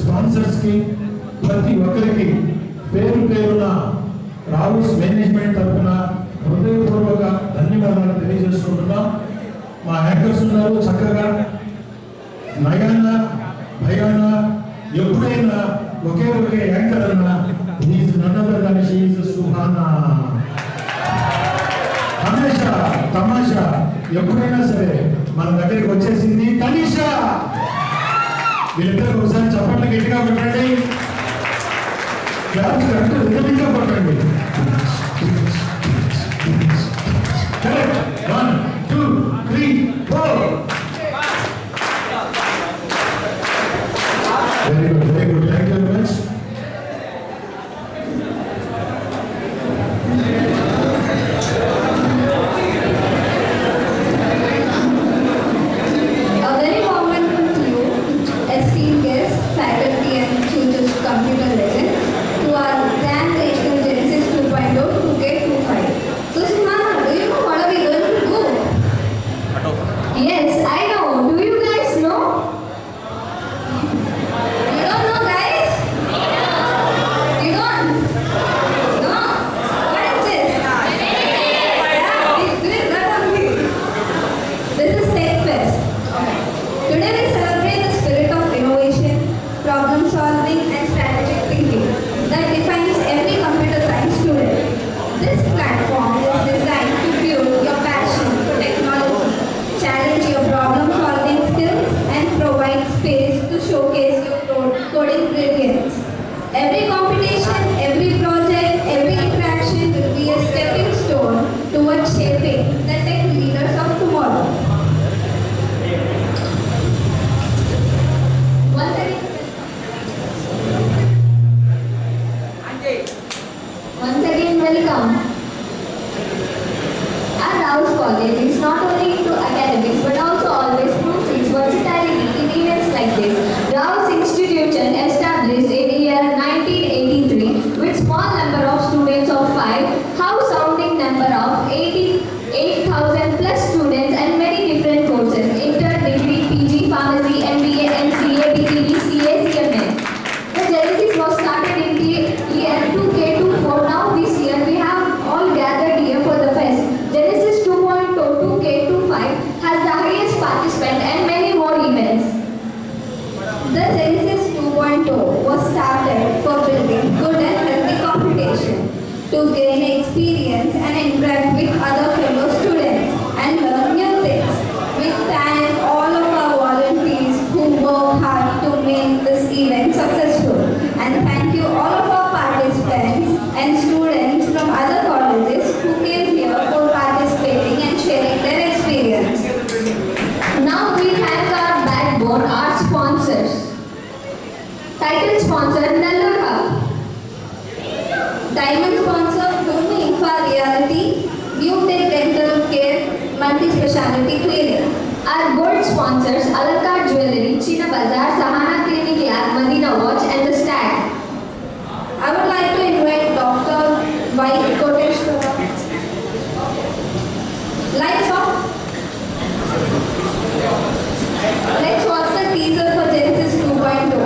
Sponsors కి, ప్రతి ఒక్కరికి పేరు పేరున రావుస్ మేనేజ్మెంట్ తరఫున హృదయపూర్వక ధన్యవాదాలు తెలియజేసుకుంటున్నాం. మా యాంకర్స్ ఉన్నారు చక్కగా, నయాన భయాన ఎప్పుడైనా ఒకే యాంకర్ అన్న is none other than she is Suhana. హమేషా తమాషా ఎప్పుడైనా సరే మన దగ్గరికి వచ్చేసింది తనీషా. వీళ్ళిద్దరు ఒకసారి చప్పట్లు గట్టిగా కొట్టండి, క్లాప్స్ కరెక్ట్ రిథమిక్గా కొట్టండి. 1 2 3 4. Very good, very good, thank you very much. Every competition, every project, every interaction will be a stepping stone towards shaping the tech leaders of tomorrow. Once again, welcome. Our Rouse College is not only into academics but also always proves its versatility in events like this. Rouse Institution established in year 1983 with small number of students of 5, house sounding number of 88,000 plus students and many different courses: inter, degree, PG, pharmacy, MBA, MCA, BTD, CA, CMA. The genesis was started in the year 2K24. Now this year we have all gathered here for the fest. Genesis 2.0 2K25 has the highest participant and many more events. The Genesis 2.0 was started for building good and healthy competition to gain experience and interact with other fellow students and learn new things. We thank all of our volunteers who work hard to make this event successful, and thank you all of our participants and students from other colleges who came here for participating and sharing their experience. Now we thank our backbone, our sponsors. Title sponsor Nellore Hub. Diamond sponsor Bhumi Infa Reality, New Tech Dental Care, Multi-Speciality Clinic. Our gold sponsors Alarcard Jewelry, China Bazaar, Sahana Clinic Lab, Madina Watch and the Stag. I would like to invite Dr. Y. Koteshwara. Lights off. Let's watch the teaser for Genesis 2.0.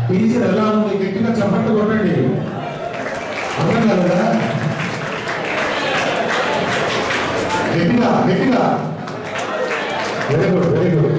Teacher ఎలా ఉంది గట్టిగా చప్పట్లు కొట్టండి. అర్థం కాదా? గట్టిగా గట్టిగా. Very good very good.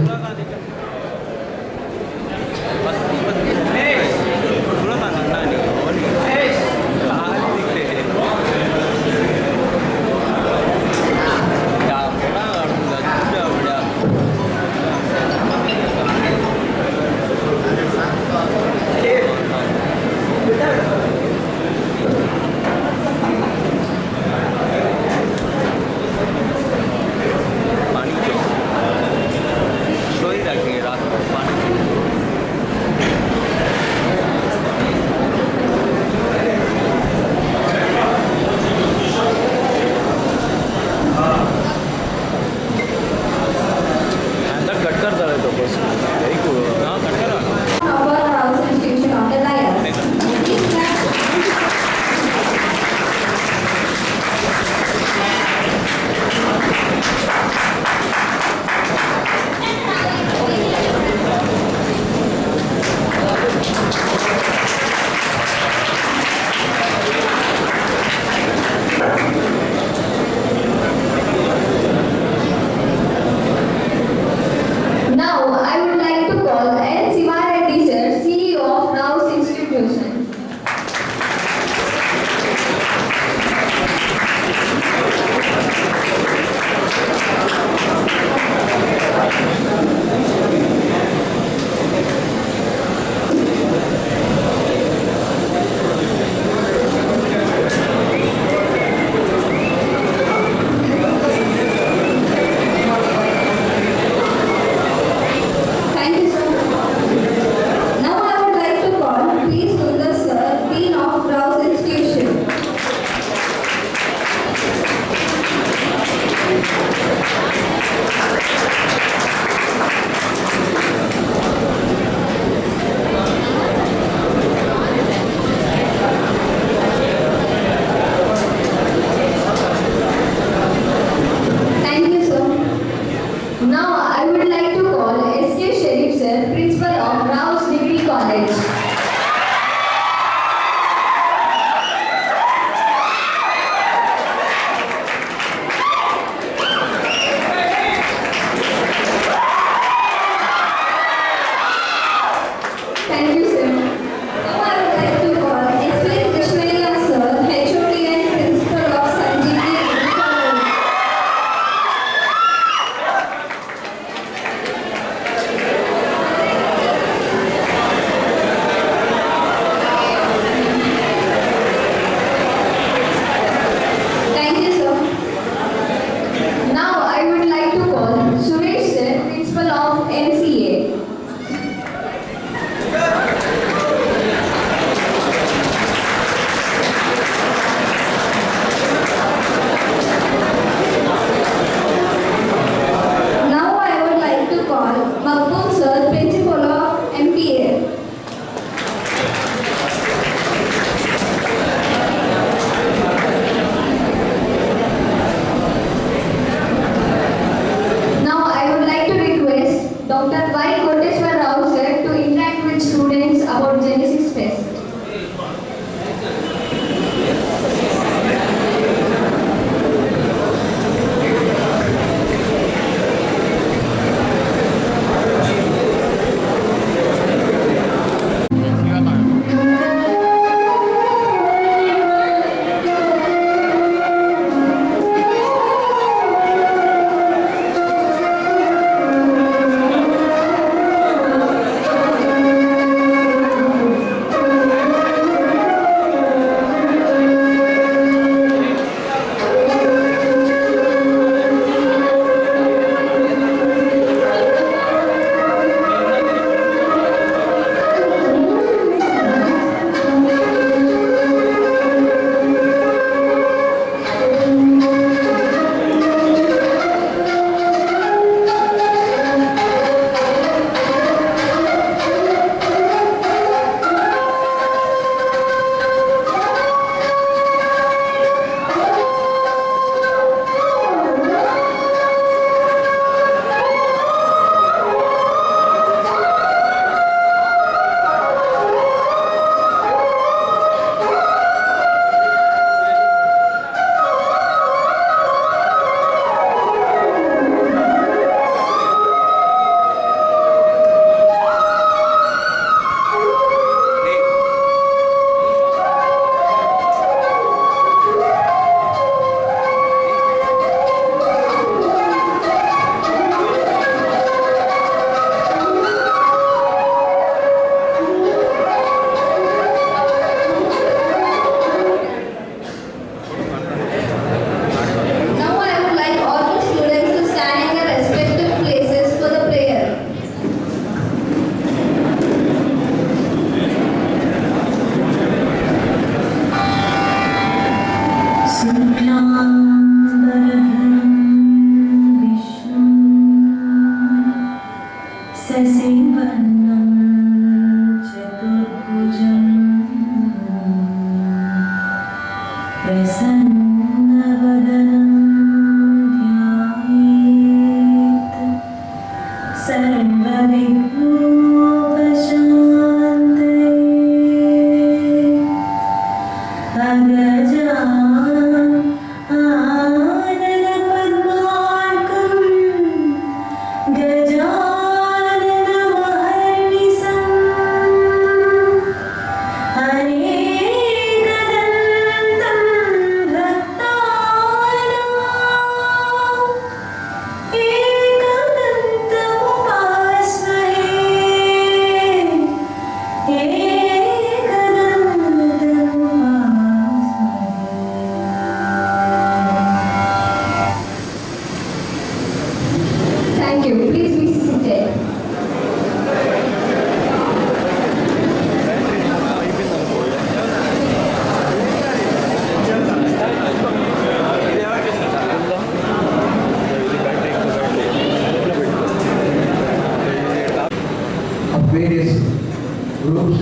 groups,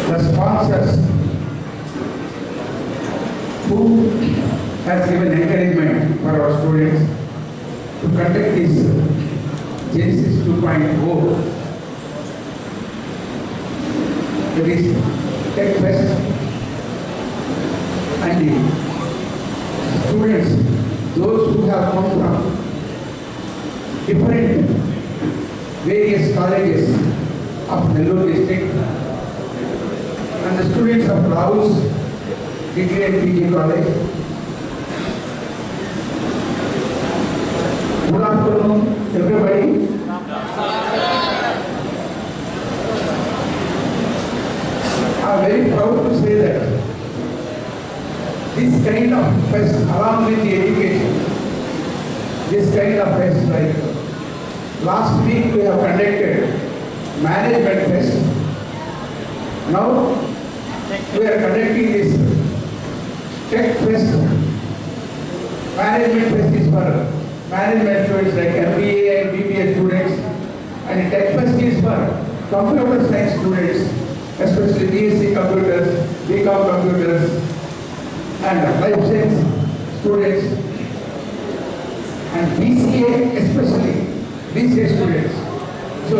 the sponsors who has given encouragement for our students to conduct this Genesis 2.0, that is Tech Fest, and the students, those who have come from different various colleges of Nellore district, and the students of Rao's Degree and PG College. Good afternoon, everybody. I am very proud to say that this kind of fest, along with the education, this kind of fest, like last week we have conducted management fest. Now we are conducting this Tech Fest. Management fest is for management students like MBA and BBA students, and Tech Fest is for computer science students, especially BSc computers, BCom computers, and life science students, and BCA especially BCA students. So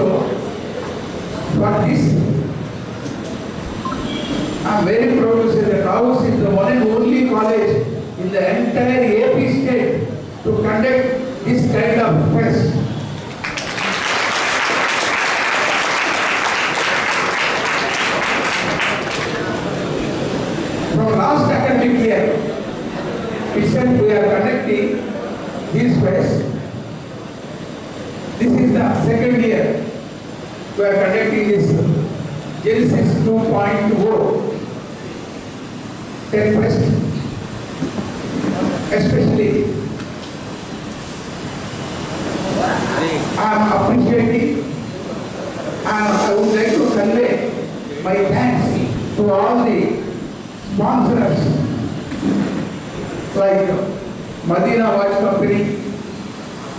for this, I am very proud to say that Rao's is the one and only college in the entire AP state to conduct this kind of fest. From last academic year itself we are conducting this fest. This is the second year we are conducting this Genesis 2.0 Tech Fest. Especially, I am appreciating and I would like to convey my thanks to all the sponsors like Madina Watch Company,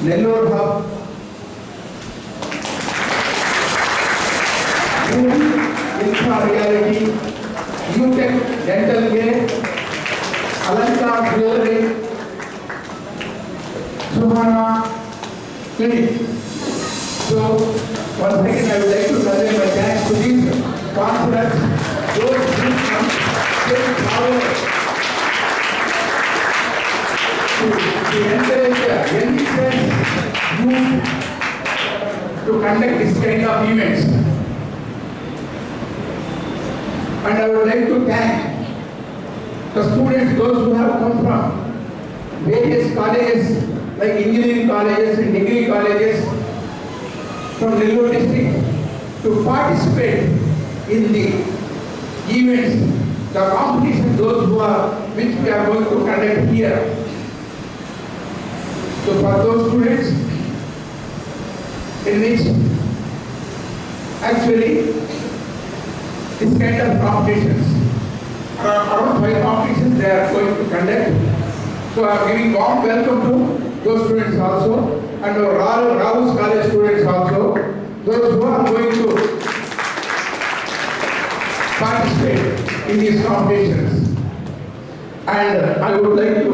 Nellore Hub, Infra Reality, UTech Dental Care, Alanka Jewelry, Suhana Clinic. So, once again I would like to convey my thanks to these sponsors, those who come take power to encourage youth to conduct this kind of events. And I would like to thank the students, those who have come from various colleges like engineering colleges and degree colleges from Nellore district to participate in the events, the competition, those who are, which we are going to conduct here. So for those students in which actually this kind of competitions, around 5 competitions they are going to conduct. So I am giving warm welcome to those students also, and our Rao's College students also, those who are going to participate in these competitions. And I would like to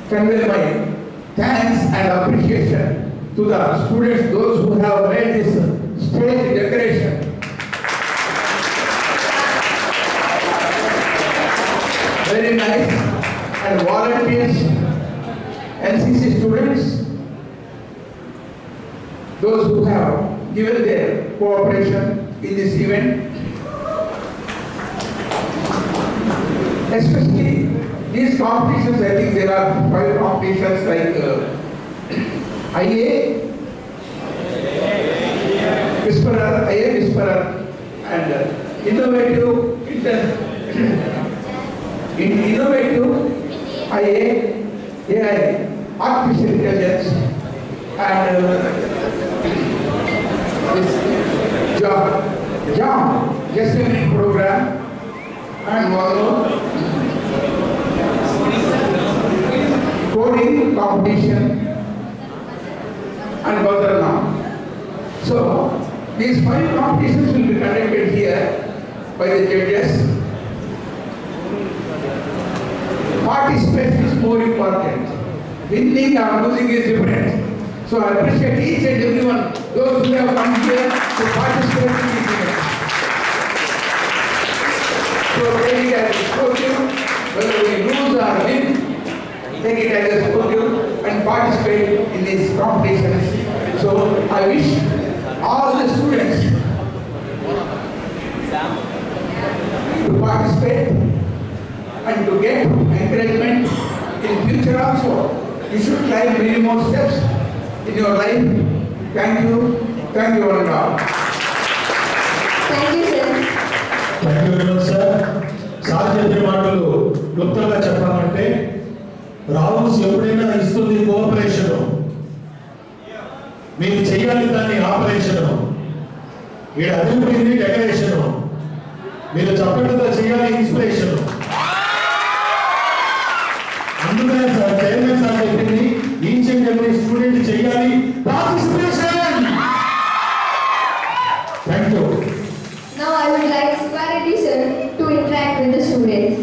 convey my thanks and appreciation to the students, those who have made this stage decoration. Very nice. And volunteers, NCC students, those who have given their cooperation in this event. Especially these competitions, I think there are 5 competitions like IA, Whisperer, and innovative IA, AI, artificial intelligence, and this JAM, Just program, and also coding competition, and Badarna. So these 5 competitions will be conducted here by the judges. Participation is more important. Winning or losing is different. So I appreciate each and everyone, those who have come here to participate in this event. So take it as a sportive, whether we lose or win, take it as a sportive and participate in these competitions. So I wish all the students to participate and to get encouragement in future also. You should climb many more steps in your life. Thank you one and all. Thank you, sir. Thank you very much sir. Sir చెప్పే మాటలు క్లుప్తంగా చెప్పాలంటే రావుస్ ఎప్పుడైనా ఇస్తుంది cooperation, మీరు చేయాలి దాన్ని operation. ఇక్కడ అదిపోయింది డెకరేషన్, మీరు చెప్పడంతో చేయాలి ఇన్స్పిరేషన్. అందుకనే సార్ చైర్మన్ సార్ చెప్పింది ఈచ్ అండ్ ఎవ్రీ స్టూడెంట్ చేయాలి participation. Thank you. Now I would like Sparity sir to interact with the students.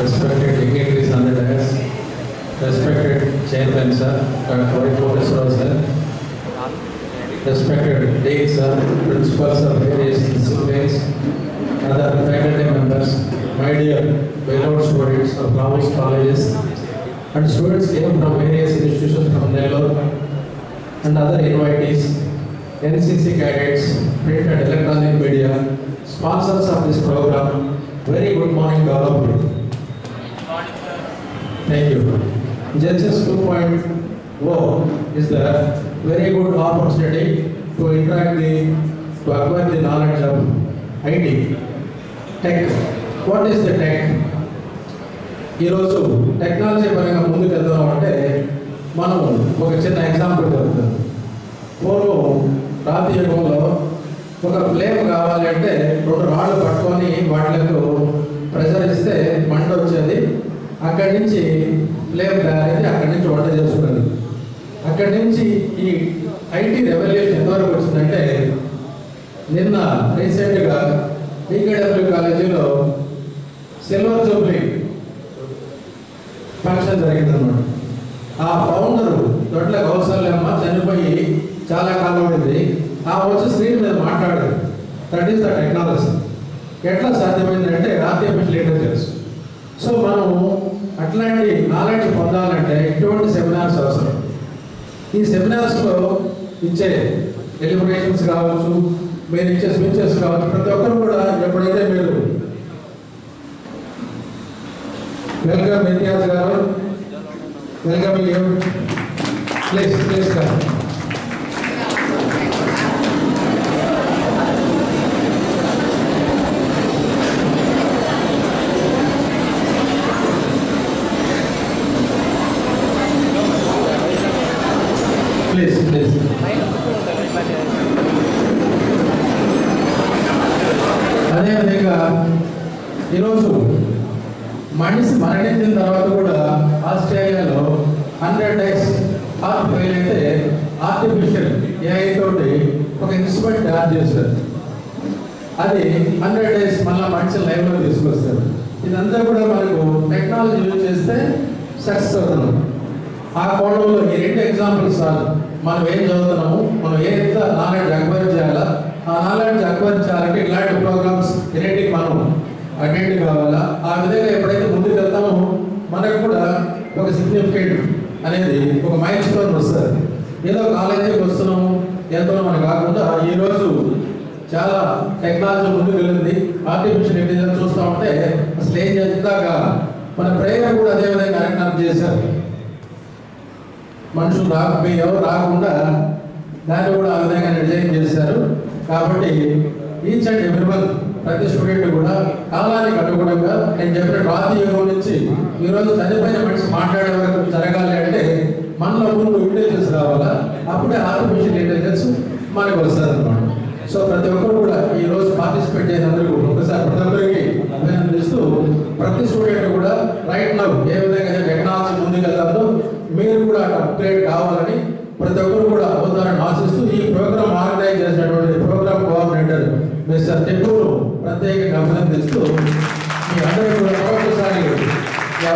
Respected dignitaries on the dais, respected chairman sir, Professor sir, respected deans sir, principals of various disciplines, other faculty members, my dear beloved students of Rao's colleges, and students came from various institutions from Nellore and other invitees, NCC cadets, print and electronic media, sponsors of this program. Very good morning to all of you. Thank you. Genesis 2.0 is the very good opportunity to to acquire the knowledge of IT. Tech. What is the tech? ఈరోజు technology పరంగా ముందుకు వెళ్దాం అంటే మనం ఒక చిన్న example చెప్తాం. పూర్వం రాతి యుగంలో ఒక ఫ్లేమ్ కావాలి అంటే 2 రాళ్ళు పట్టుకొని వాటిలకు ప్రెషర్ ఇస్తే మంట వచ్చేది. అక్కడి నుంచి ఫ్లేమ్ తయారైంది, అక్కడి నుంచి వంట చేసుకున్నది. అక్కడి నుంచి ఈ ఐటీ రెవల్యూషన్ ఎంతవరకు వచ్చిందంటే నిన్న రీసెంట్గా ఈకేడబ్ల్యూ కాలేజీలో సిల్వర్ జూబ్లీ ఫంక్షన్ జరిగిందన్నమాట. ఆ ఫౌండరు దొడ్ల కౌశల్యమ్మ చనిపోయి చాలా కాలం ఉంది. ఆ వచ్చి స్క్రీన్ మీద మాట్లాడారు. That is the technology. ఎట్లా సాధ్యమైందంటే ఆర్టిఫిషియల్ ఇంటెలిజెన్స్. సో మనం అట్లాంటి నాలెడ్జ్ పొందాలంటే ఇటువంటి సెమినార్స్ అవసరం. ఈ సెమినార్స్లో ఇచ్చే డెలిబరేషన్స్ కావచ్చు, మీరు ఇచ్చే స్పీచెస్ కావచ్చు, ప్రతి ఒక్కరు కూడా ఎప్పుడైతే మీరు వెల్కమ్ ఇంతియాజ్ గారు, వెల్కమ్ యూ, ప్లీజ్ గారు. ప్లీజ్ అదేవిధంగా ఈరోజు మనిషి మరణించిన తర్వాత కూడా ఆస్ట్రేలియాలో 100 days హార్ట్ ఫెయిల్ అయితే ఆర్టిఫిషియల్ ఏఐ తోటి ఒక ఇన్స్ట్రుమెంట్ తయారు చేస్తారు. అది 100 days మళ్ళీ మనిషి లైవ్లో తీసుకొస్తారు. ఇదంతా కూడా మనకు టెక్నాలజీ యూజ్ చేస్తే సక్సెస్ అవుతున్నాం. ఆ కోణంలో ఈ 2 ఎగ్జాంపుల్స్ చాలు. మనం ఏం చదువుతున్నాము, మనం ఎంత నాలెడ్జ్ అక్వైర్ చేయాలా, ఆ నాలెడ్జ్ అక్వైర్ చేయాలంటే ఇలాంటి ప్రోగ్రామ్స్ రెండింటికి మనం అటెండ్ కావాలా. ఆ విధంగా ఎప్పుడైతే ముందుకు వెళ్తామో మనకు కూడా ఒక సిగ్నిఫికెంట్ అనేది ఒక మైల్ స్టోన్ వస్తుంది. ఏదో కాలేజీకి వస్తున్నాము ఎంతో మనకు కాకుండా ఈరోజు చాలా టెక్నాలజీ ముందుకు వెళ్ళింది. ఆర్టిఫిషియల్ ఇంటెలిజెన్స్ చూస్తూ ఉంటే అసలు ఏం చేద్దాక మన ప్రేరణ కూడా అదేవిధంగా అరెక్ట్ చేశారు. మనుషులు ఎవరు రాకుండా దాన్ని కూడా ఆ విధంగా డిజైన్ చేశారు. కాబట్టి ఈచ్ అండ్ ఎవ్రీవన్ ప్రతి స్టూడెంట్ కూడా కాలానికి అనుగుణంగా నేను చెప్పిన రాతి యుగం నుంచి ఈరోజు చనిపోయిన మనిషి మాట్లాడే వరకు జరగాలి అంటే మనలో ముందు ఇంటెలిజెన్స్ రావాలా. అప్పుడే ఆర్టిఫిషియల్ ఇంటెలిజెన్స్ మనకు వస్తుంది అన్నమాట. సో ప్రతి ఒక్కరు కూడా ఈరోజు పార్టిసిపేట్ చేసినందుకు ఒకసారి ప్రతి ఒక్కరికి అభినందిస్తూ ప్రతి స్టూడెంట్ కూడా రైట్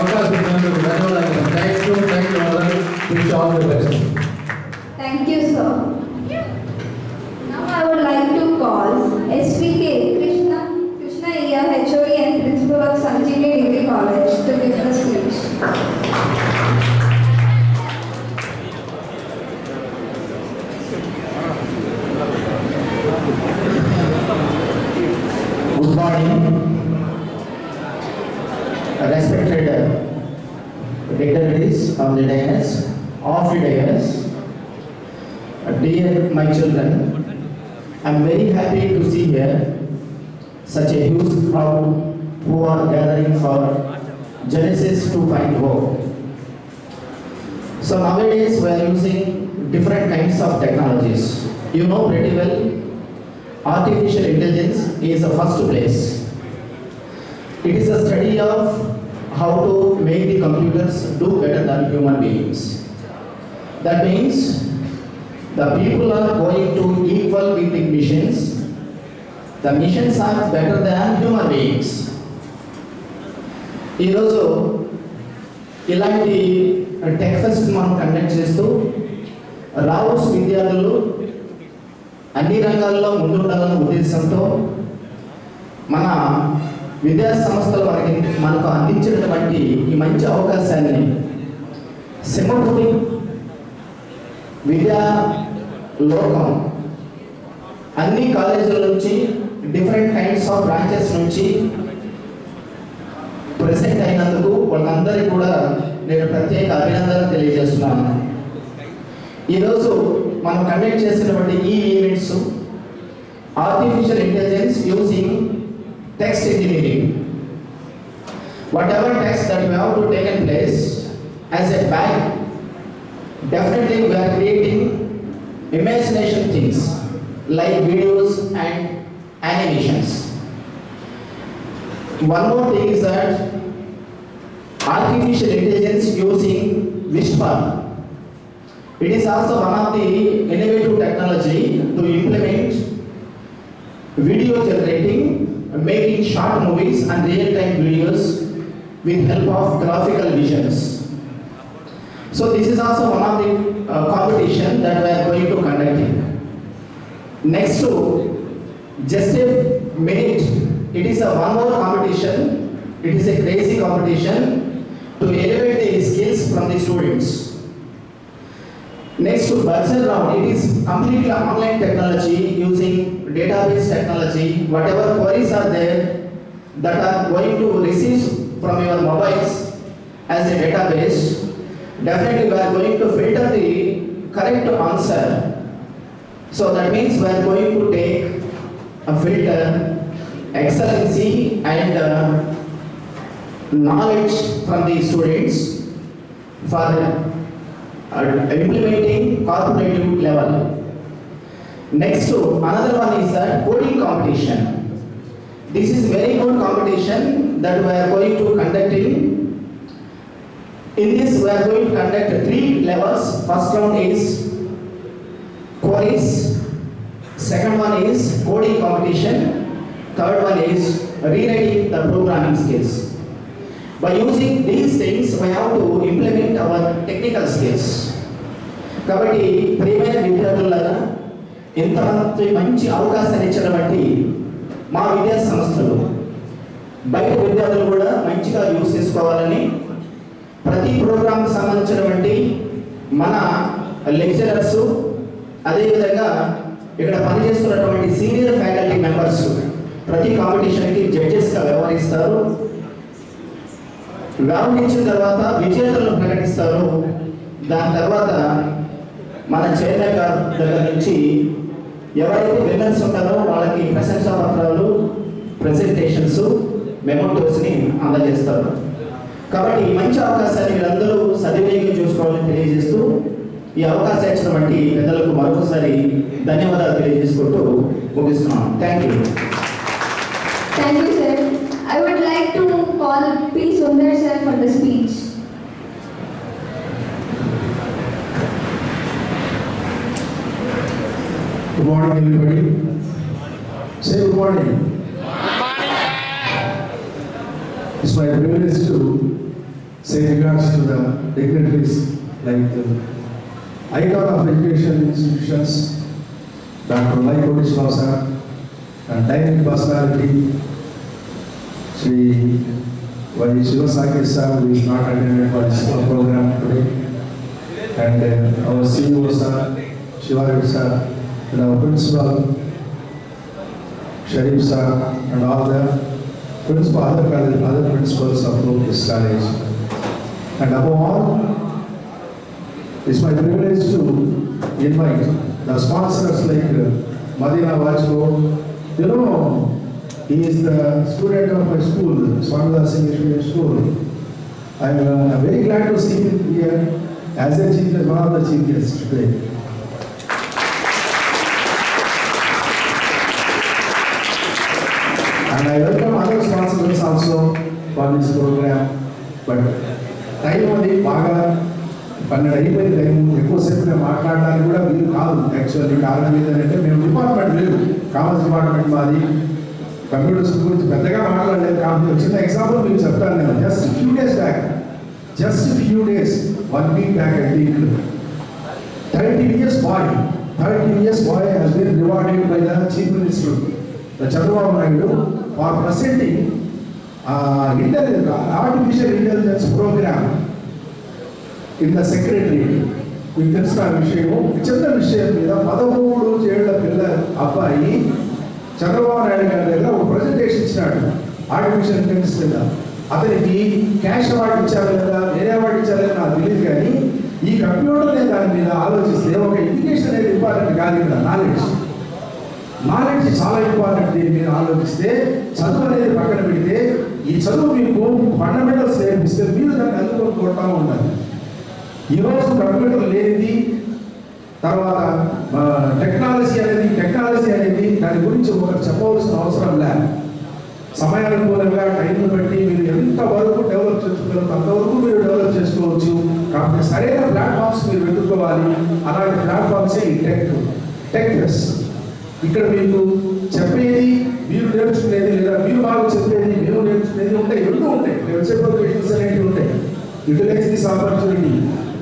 అవకాశం ఇచ్చినందుకు ధన్యవాదాలు. Thank you mother. Wish all the best. Thank you, sir. Now I would like to call SVK Krishna Iyer, HOD and Principal of Sanjeevani Degree College to give the speech. Good morning, respected dignitaries of the dais, dear my children, I am very happy to see here such a huge crowd who are gathering for Genesis 2.0. So nowadays we are using different kinds of technologies. You know pretty well, artificial intelligence is the first place. It is a study of how to make the computers do better than human beings. That means the people are going to equal with the machines. The machines are better than human beings. ఈరోజు ఇలాంటి tech fest మనం conduct చేస్తూ రావుస్ విద్యార్థులు అన్ని రంగాల్లో ముందుండాలన్న ఉద్దేశంతో మన విద్యా సంస్థలు మనకు అందించినటువంటి ఈ మంచి అవకాశాన్ని సింహపురి విద్యా లోకం అన్ని కాలేజీల నుంచి డిఫరెంట్ కైండ్స్ ఆఫ్ బ్రాంచెస్ నుంచి ప్రెసెంట్ అయినందుకు వాళ్ళందరికీ కూడా నేను ప్రత్యేక అభినందనలు తెలియజేస్తున్నాను. ఈరోజు మనం కండక్ట్ చేసినటువంటి ఈ events artificial intelligence using text engineering. Whatever text that we have to take in place as a bag, definitely we are creating imagination things like videos and animations. One more thing is that artificial intelligence using Whisper. It is also one of the innovative technology to implement video generating, making short movies and real-time videos with help of graphical visions. So this is also one of the competition that we are going to conduct. Next to just a minute, it is a one more competition. It is a crazy competition to elevate the skills from the students. Next to virtual round, it is completely online technology using database technology. Whatever queries are there that are going to receive from your mobiles as a database, definitely we are going to filter the correct answer. So that means we are going to take a filter excellency and knowledge from the students for implementing corporative level. Next to another one is that coding competition. This is very good competition that we are going to conduct in this we are going to conduct 3 levels. First round is queries, second one is coding competition, third one is rewriting the programming skills. By using these things we have to implement our technical skills. కాబట్టి ప్రియమైన విద్యార్థులారా, ఇంత మంచి అవకాశాన్ని ఇచ్చినటువంటి మా విద్యా సంస్థలు బయట విద్యార్థులు కూడా మంచిగా యూజ్ చేసుకోవాలని ప్రతి ప్రోగ్రాంకి సంబంధించినటువంటి మన లెక్చరర్స్, అదేవిధంగా ఇక్కడ పనిచేస్తున్నటువంటి సీనియర్ ఫ్యాకల్టీ మెంబర్స్ ప్రతి కాంపిటీషన్కి జడ్జెస్గా వ్యవహరిస్తారు. వ్యవహరించిన తర్వాత విజేతలను ప్రకటిస్తారు. దాని తర్వాత మన చైర్మన్ గారి దగ్గర నుంచి ఎవరైతే విన్నర్స్ ఉంటారో వాళ్ళకి ప్రశంసా పత్రాలు, ప్రెజెంటేషన్స్, మెమోటోస్ని అందజేస్తారు. కాబట్టి ఈ మంచి అవకాశాన్ని మీరందరూ సద్వినియోగం చూసుకోవాలని తెలియజేస్తూ ఈ అవకాశం ఇచ్చినటువంటి పెద్దలకు మరొకసారి ధన్యవాదాలు తెలియజేసుకుంటూ ముగిస్తున్నాను. Thank you. Thank you, sir. I would like to call P. Sundar sir for the speech. Good morning, everybody. Say good morning. It's my privilege to say regards to the dignitaries like the icon of education institutions, Dr. Lai Kodishwar sir, and dynamic personality, Sri Y. Shivasaki sir, who is not attended for this program today, and our CEO sir, Shivari sir, and our principal, Sharif sir, and all the other principals of this college. And above all, it's my privilege to invite the sponsors like Madina Vajko. You know, he is the student of my school, Swamidas English Medium School. I'm very glad to see him here as a chief guest, one of the chief guests today. And I welcome other sponsors also for this program. But time అది బాగా 12 అయిపోయింది. Time ఎక్కువసేపు నేను మాట్లాడడానికి కూడా వీలు కాదు. Actually కారణం ఏంటంటే మేము డిపార్ట్మెంట్ లేదు, కామర్స్ డిపార్ట్మెంట్ మాది. కంప్యూటర్స్ గురించి పెద్దగా మాట్లాడలేదు. కాబట్టి చిన్న ఎగ్జాంపుల్ మీకు చెప్తాను నేను. Just few days back, just a few days, 1 week back I think, 13 years boy has been rewarded by the Chief Minister, the Chandrababu Naidu, for presenting artificial intelligence program in the secretariat. మీకు తెలిసిన విషయము, చిన్న విషయం మీద 13 ఏళ్ల పిల్ల అబ్బాయి చంద్రబాబు నాయుడు గారి దగ్గర ఒక ప్రజెంటేషన్ ఇచ్చినాడు ఆర్టిఫిషియల్ ఇంటెలిజెన్స్ మీద. అతనికి క్యాష్ అవార్డు ఇచ్చారు లేదా వేరే అవార్డు ఇచ్చారు లేదా నాకు తెలియదు. కానీ ఈ కంప్యూటర్ దాని మీద ఆలోచిస్తే ఒక ఎడ్యుకేషన్ అనేది ఇంపార్టెంట్ కాదు. ఇక్కడ నాలెడ్జ్ చాలా ఇంపార్టెంట్. దీని మీద ఆలోచిస్తే చదువు అనేది పక్కన పెడితే ఈ చదువు మీకు ఫండమెంటల్స్ నేర్పిస్తే మీరు దాన్ని అందుకొని కొడతా ఉండాలి. ఈరోజు కంప్యూటర్ లేనిది, తర్వాత టెక్నాలజీ అనేది దాని గురించి ఒకరు చెప్పవలసిన అవసరం లేదు. సమయానుకూలంగా టైంను బట్టి మీరు ఎంతవరకు డెవలప్ చేసుకోగలరు అంతవరకు మీరు డెవలప్ చేసుకోవచ్చు. కాబట్టి సరైన ప్లాట్ఫామ్స్ మీరు వెతుక్కోవాలి. అలాంటి ప్లాట్ఫామ్సే ఈ టెక్ ఫెస్ట్. ఇక్కడ మీకు చెప్పేది, మీరు నేర్చుకునేది, లేదా మీరు బాగా చెప్పేది, మేము నేర్చుకునేది ఉంటాయి. రెండు ఉంటాయి. వెబ్సైట్ లొకేషన్స్ అనేవి ఉంటాయి. Utilize this opportunity.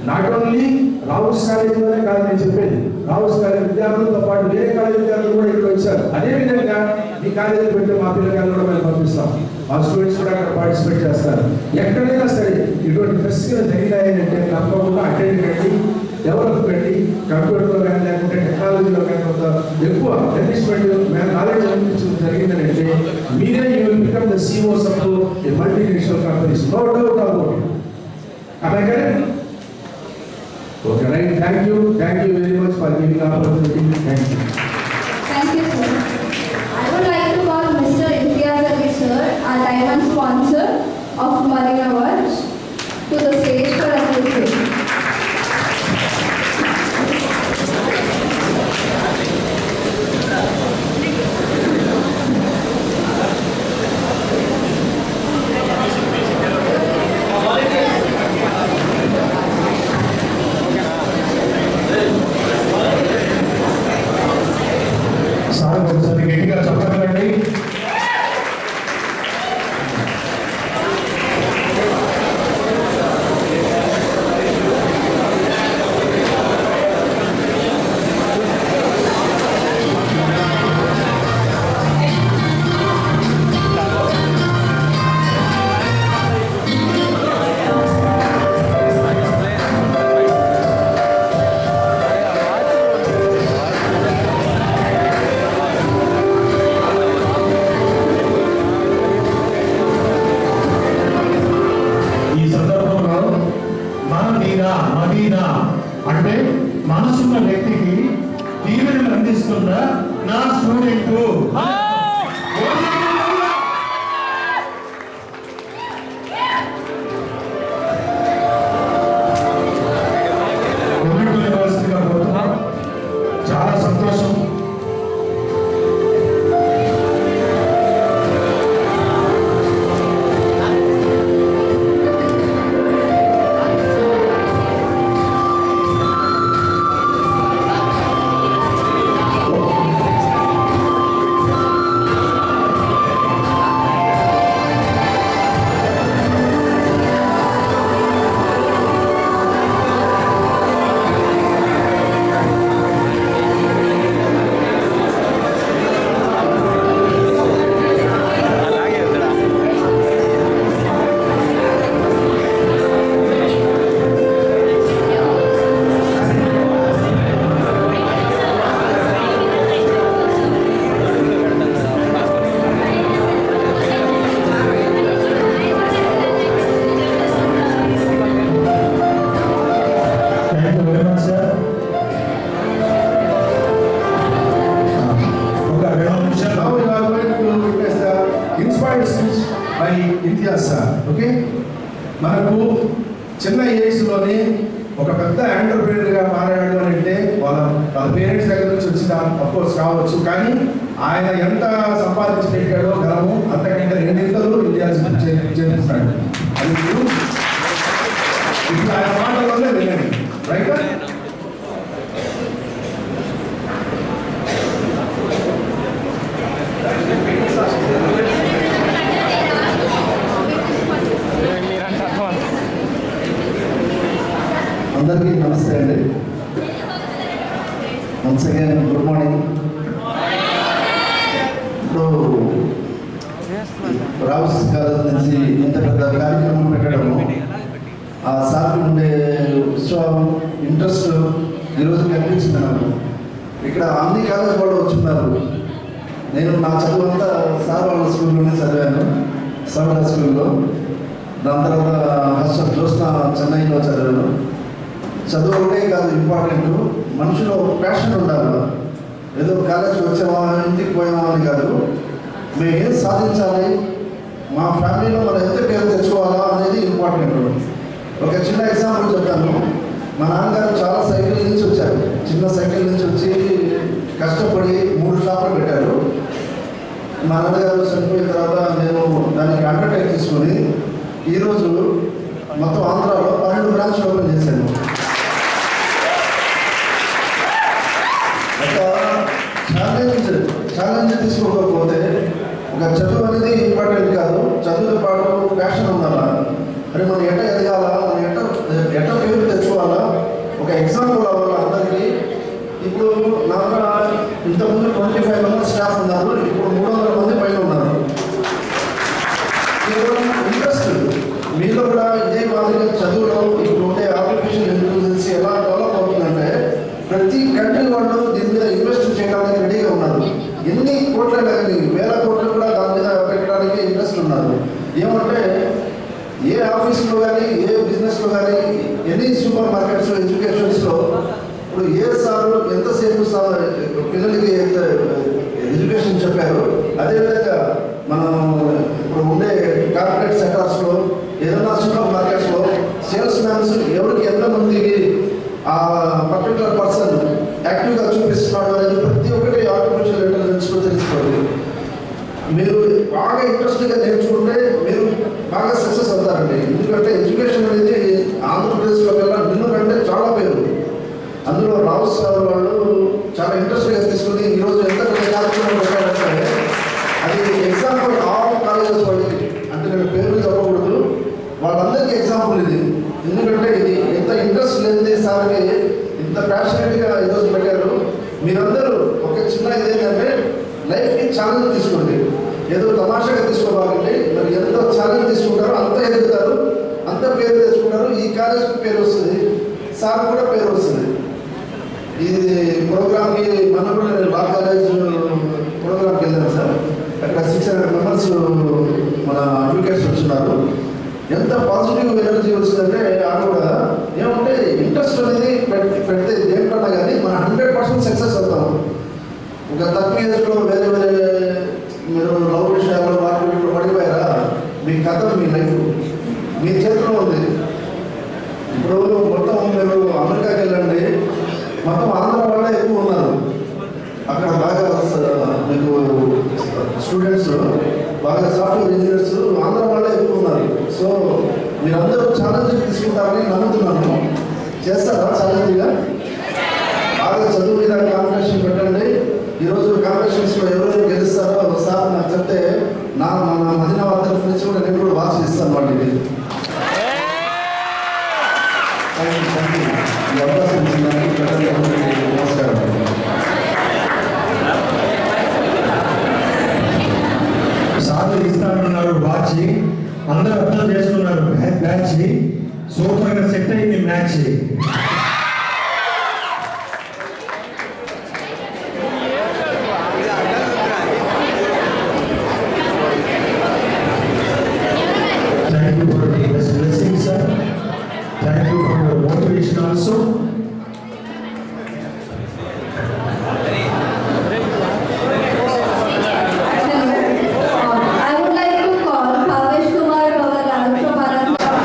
Not only రావుస్ కాలేజీలోనే కాదు నేను చెప్పేది. రావుస్ కాలేజ్ విద్యార్థులతో పాటు వేరే కాలేజ్ విద్యార్థులు కూడా ఇక్కడ వచ్చారు. అదేవిధంగా మీ కాలేజీలో పెట్టే మా పిల్లగాళ్ళు కూడా మేము పంపిస్తాం. మా స్టూడెంట్స్ కూడా అక్కడ పార్టిసిపేట్ చేస్తారు. ఎక్కడైనా సరే ఇటువంటి ఫెస్టివల్ జరిగినాయంటే తప్పకుండా అటెండ్ కండి, డెవలప్ కండి. కంప్యూటర్లో కానీ లేకుంటే టెక్నాలజీలో కానీ కొంత ఎక్కువ ఇన్వెస్ట్మెంట్ నాలెడ్జ్ అనిపించడం జరిగిందంటే మీరే you will become the CEOs of a multinational companies. No doubt about it. Am I correct? Okay, right. Thank you very much for giving the opportunity. Thank you. Thank you, sir. I would like to call Mr. Imtiaz Ali sir, our diamond sponsor of Madina Watch, to the stage for appreciation. Sir ఒకసారి గట్టిగా చెప్పగలండి. మదీనా అంటే మనసున్న వ్యక్తికి దీవెనలు అందిస్తున్న నా student. యూనివర్సిటీగా పోతున్నాం. చాలా సంతోషం. చిన్న ఏజ్లోనే ఒక పెద్ద ఎంటర్ప్రీనర్గా మారాడు అని అంటే వాళ్ళ పేరెంట్స్ దగ్గర నుంచి వచ్చిన అఫ్కోర్స్ కావచ్చు, కానీ ఆయన ఎంత సంపాదించి పెట్టాడో గలము అంతకంటే రెండింతలు ఇండియా చేస్తున్నాడు. అది మీరు ఇప్పుడు ఆయన మాటల్లోనే వినండి, రైట్? అందరికీ నమస్తే అండి. Once again good morning. ఇప్పుడు రావుస్ కాలేజ్ నుంచి ఇంత పెద్ద కార్యక్రమం పెట్టడము, ఆ సార్ ఉండే ఉత్సవం ఇంట్రెస్ట్ ఈరోజు కనిపించింది నాకు. ఇక్కడ అన్ని కాలేజ్ వాళ్ళు వచ్చున్నారు. నేను నా చదువు అంతా సార్ వాళ్ళ స్కూల్లోనే చదివాను, సవడ స్కూల్లో. దాని తర్వాత హాస్టల్ జ్యోత్స్న చెన్నైలో చదివాను. చదువు ఒకటే కాదు ఇంపార్టెంట్, మనుషులో ఒక ప్యాషన్ ఉండాలి. ఏదో కాలేజ్కి వచ్చామా ఇంటికి పోయామా అని కాదు, మేము ఏం సాధించాలి, మా ఫ్యామిలీలో మనం ఎంత పేరు తెచ్చుకోవాలా అనేది ఇంపార్టెంట్. ఒక చిన్న ఎగ్జాంపుల్ చెప్తాను. మా నాన్నగారు చాలా సైకిల్ నుంచి వచ్చారు, చిన్న సైకిల్ నుంచి వచ్చి కష్టపడి 3 షాపులు పెట్టారు. మా నాన్నగారు చనిపోయిన తర్వాత నేను దానికి అండర్టేక్ తీసుకొని ఈరోజు మొత్తం ఆంధ్రాలో 12 బ్రాంచ్లు ఓపెన్ చేశాను. ఛాలెంజ్ తీసుకోకపోతే ఒక చదువు అనేది ఇంపార్టెంట్ కాదు, చదువుతో పాటు ప్యాషన్ ఉండాలా. మరి మనం ఎట్ట ఎదగాలా, మనం ఎట్ట పేరు తెచ్చుకోవాలా, ఒక ఎగ్జాంపుల్ అవ్వాలి అందరికీ. ఇప్పుడు నా ఇంతకుముందు 25 మంది స్టాఫ్ ఉన్నారు, ఇప్పుడు 300 మంది పైన ఉన్నారు. ఇంట్రెస్ట్ మీలో కూడా ఇదే మాదిరిగా చదువులో ఇప్పుడు ఉండే ఆర్టిఫిషియల్ ఇంటెలిజెన్స్ ఎలా డెవలప్ అవుతుందంటే ప్రతి కంట్రీ వాళ్ళు దీని మీద ఇన్వెస్ట్ చేయడానికి రెడీగా ఉన్నారు. ఎన్ని కోట్ల కానీ 1000 కోట్లు కూడా దాని మీద పెట్టడానికి ఇంట్రెస్ట్ ఉన్నారు. ఏమంటే ఏ ఆఫీస్లో కానీ ఏ బిజినెస్లో కానీ ఎనీ సూపర్ మార్కెట్స్ ఎడ్యుకేషన్స్లో ఇప్పుడు ఏ సార్లు ఎంతసేపు పిల్లలకి ఎడ్యుకేషన్ చెప్పారు, అదేవిధంగా మనం ఇప్పుడు ఉండే కార్పొరేట్ సెక్టార్స్లో ఏదైనా సూపర్ మార్కెట్స్లో సేల్స్ మ్యాన్స్ ఎవరికి ఎంతమందికి ఆ పర్టికులర్ పర్సన్ యాక్టివ్గా చూపిస్తున్నాడు అనేది ప్రతి ఒక్కటి ఆర్టిఫిషియల్ ఇంటెలిజెన్స్లో తెలుసుకోండి. మీరు బాగా ఇంట్రెస్ట్గా నేర్చుకుంటే మీరు బాగా సక్సెస్ అవుతారండి. ఎందుకంటే ఎడ్యుకేషన్ అనేది ఆంధ్రప్రదేశ్లో కల్లా నిన్ను కంటే చాలా పేరు. అందులో రావు సార్ వాళ్ళు చాలా ఇంట్రెస్ట్గా తీసుకుని ఈరోజు ఎంత కార్యక్రమం పెట్టారంటే అది ఎగ్జాంపుల్ ఆల్ కాలేజెస్ వాళ్ళకి, అంటే నేను పేర్లు చెప్పకూడదు, వాళ్ళందరికీ ఎగ్జాంపుల్ ఇది. ఎందుకంటే ఇది ఎంత ఇంట్రెస్ట్ లేనిది సార్కి ఇంత ప్యాషనెట్గా ఈరోజు పెట్టారు. మీరందరూ ఒక చిన్న ఇదేంటంటే లైఫ్కి ఛాలెంజ్ తీసుకోండి, ఏదో తమాషాగా తీసుకోవాలండి. మరి ఎంత ఛాలెంజ్ తీసుకుంటారో అంత ఎదుగుతారు, అంత పేరు తెచ్చుకుంటారు. ఈ కాలేజ్కి పేరు వస్తుంది, సార్ కూడా పేరు వస్తుంది. ఇది ప్రోగ్రామ్కి మనం కూడా నేను లా కాలేజ్ ప్రోగ్రామ్కి వెళ్ళాను సార్. అక్కడ 600 మెంబర్స్ మన అడ్వకేట్స్ వచ్చినారు. ఎంత పాజిటివ్ ఎనర్జీ వచ్చిందంటే ఆడ కూడా ఏమంటే ఇంట్రెస్ట్ అనేది పెడితే దేంట్లోనా కానీ మనం 100% సక్సెస్ అవుతాం. ఒక తక్కువ ఏజ్లో వేరే మీరు లవ్ విషయాలు వాటి పడిపోయారా, మీ కథ మీ లైఫ్ మీ చేతిలో ఉంది. ఇప్పుడు మొత్తం మీరు అమెరికాకి వెళ్ళండి, మొత్తం ఆంధ్ర వాళ్ళే ఎక్కువ ఉన్నారు. అక్కడ బాగా మీకు స్టూడెంట్స్ బాగా సాఫ్ట్వేర్ ఇంజనీర్స్ ఆంధ్ర వాళ్ళే ఎక్కువ ఉన్నారు. సో మీరందరూ ఛాలెంజ్ తీసుకుంటారని నమ్ముతున్నాను. చేస్తారా ఛాలెంజ్గా? బాగా చదువు మీద కాంపిటీషన్ పెట్టండి. ఈరోజు కాంపిటీషన్స్లో ఎవరెవరు గెలుస్తారో సార్ నాకు చెప్తే మన మదీనా వార్తల నుంచి కూడా నేను కూడా వాచ్ ఇస్తాను వాటికి. ఈ అవకాశం ఇచ్చినందుకు నమస్కారం. సార్లు ఇస్తానన్నారు వాచ్, అందరూ అర్థం చేసుకున్నారు బ్యాచ్. సూపర్గా సెట్ అయింది match. Thank you for the blessing, sir. Thank you for your motivation also. I would like to call Bhavesh Kumar Bhavagaru from Anantapur.